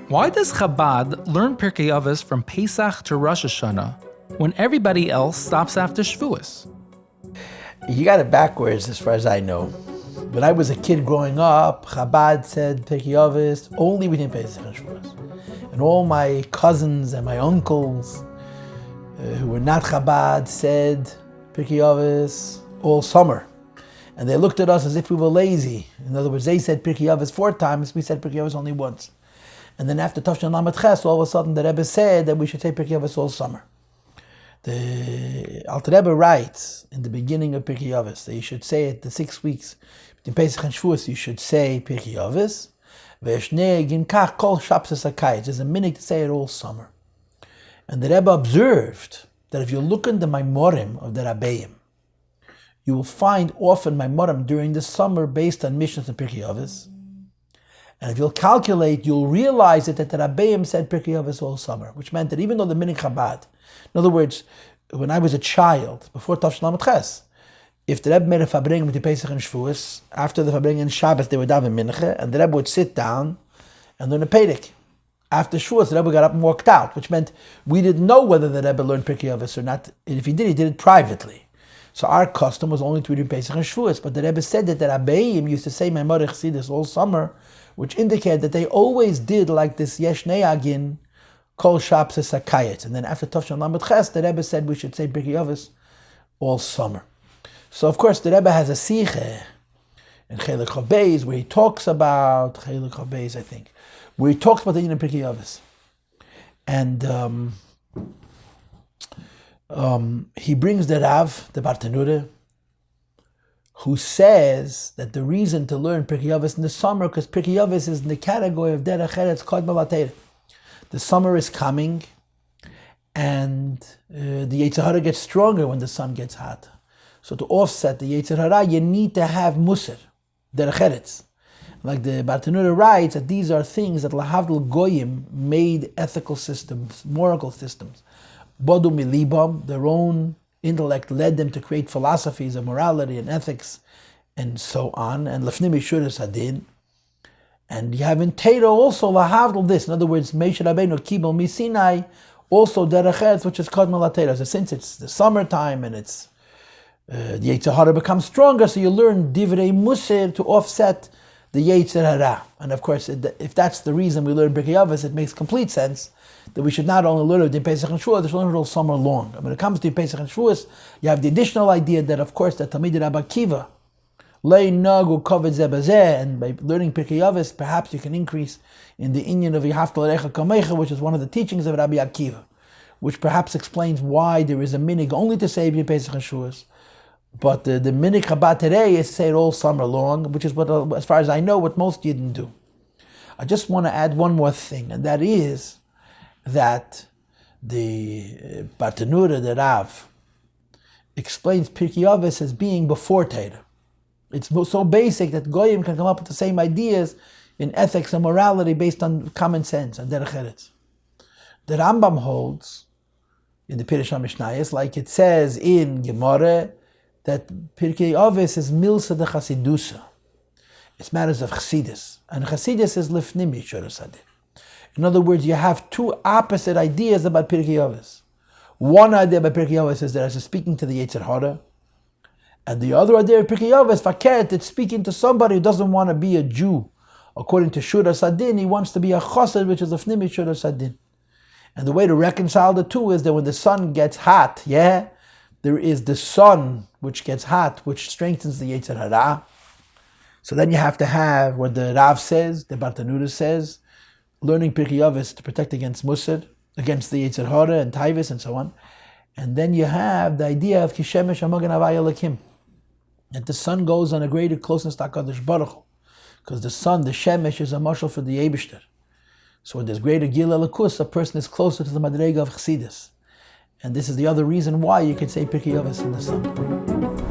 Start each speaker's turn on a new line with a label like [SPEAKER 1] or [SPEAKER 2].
[SPEAKER 1] Why does Chabad learn Pirkei Avos from Pesach to Rosh Hashanah when everybody else stops after shavuos?
[SPEAKER 2] You got it backwards as far as I know. When I was a kid growing up, Chabad said Pirkei Avos only between Pesach and shavuos. And all my cousins and my uncles who were not Chabad said Pirkei Avos all summer. And they looked at us as if we were lazy. In other words, they said Pirkei Avos 4 times, we said Pirkei Avos only once. And then after Tafshin Lamed Ches, all of a sudden the Rebbe said that we should say Pirkei Avos all summer. The Alter Rebbe writes in the beginning of Pirkei Avos that you should say it the 6 weeks between Pesach and Shavuos. You should say Pirkei Avos. Ve'eshnei ginkach kol shapsas hakayitz. There's a minute to say it all summer. And the Rebbe observed that if you look in the Maimorim of the Rabbeim, you will find often Maimorim during the summer based on Mishnahs and Pirkei Avos. And if you'll calculate, you'll realize that the Rabbeim said Pirkei Avos all summer, which meant that even though the Minig Chabad, in other words, when I was a child, before Tafshin Lamed Ches, if the Rebbe made a Fabring between Pesach and Shavuos, after the Fabring and Shabbos, they would daven Mincha, and the Rebbe would sit down and learn a Pedic. After Shavuos, the Rebbe got up and walked out, which meant we didn't know whether the Rebbe learned Pirkei Avos or not. And if he did it privately. So our custom was only to read Pesach and Shavuos. But the Rebbe said that the Rabbeim used to say Maimorech Chassidus all summer, which indicated that they always did like this Yesh Neagin, Kol Shapsas Hakayitz. And then after Tafshin Lamed Ches, the Rebbe said we should say Pirkei Avos all summer. So of course the Rebbe has a Siche in Chelik Chav Beis where he talks about, Chelik Chav Beis I think, where he talks about the Yin Pirkei Avos. And he brings the Rav, the Bartenura, who says that the reason to learn Pirkei Avos in the summer, because Pirkei Avos is in the category of Derech Eretz Kodma Latera. The summer is coming, and the Yetzer Hara gets stronger when the sun gets hot. So to offset the Yetzer Hara, you need to have Musar, Derech Eretz. Like the Bartenura writes, that these are things that Lahavdil Goyim made ethical systems, moral systems. Bodu milibam, their own intellect led them to create philosophies of morality and ethics and so on. And lefnim yishuras hadin. And you have in Torah also lahavdil this. In other words, Moshe Rabbeinu kibel misinai, also derech eretz, which is called malatera. So since it's the summertime and it's the Yetzer Hara becomes stronger, so you learn divrei musir to offset the Yetzer Hara. And of course, if that's the reason we learn Pirkei Avos, it makes complete sense that we should not only learn it in Pesach and Shavuos, we should learn it all summer long. And when it comes to Pesach and Shavuos, you have the additional idea that, of course, that Talmidei Rabbi Akiva, lei nagu koved zeh bazeh, and by learning Pirkei Avos, perhaps you can increase in the inyan of Yehavta l'recha kamecha, which is one of the teachings of Rabbi Akiva, which perhaps explains why there is a minig only to say between Pesach and Shavuos. But the minig Chabad today is to say it all summer long, which is what, as far as I know, what most Yidden do. I just want to add one more thing, and that is that the Bartenura, the Rav, explains Pirkei Avos as being before Torah. It's so basic that Goyim can come up with the same ideas in ethics and morality based on common sense and derech eretz. The Rambam holds in the Pirush HaMishnayos, like it says in Gemara, that Pirkei Avos is milsa de Chasidusa. It's matters of Chassidus. And Chassidus is lifnim yishuras hadin. In other words, you have two opposite ideas about Pirkei Avos. One idea about Pirkei Avos is that it's speaking to the Yetzer Hara, and the other idea of Pirkei Avos, fakert, it's speaking to somebody who doesn't want to be a Jew. According to Shuras Hadin, he wants to be a Chassid, which is a Fnimi Shuras Hadin. And the way to reconcile the two is that when the sun gets hot, there is the sun which gets hot, which strengthens the Yetzer Hara. So then you have to have what the Rav says, the Bartenura says, learning Pirkei Avos to protect against Musar, against the Yetzer Hara and Taivus and so on. And then you have the idea of Kishemesh Hamogen Havaya Lakim, that the sun goes on a greater closeness to HaKadosh Baruch Hu, because the sun, the Shemesh, is a marshal for the Eibishter. So when there's greater Gil Elikus, a person is closer to the Madrega of Chassidus. And this is the other reason why you could say Pirkei Avos in the sun.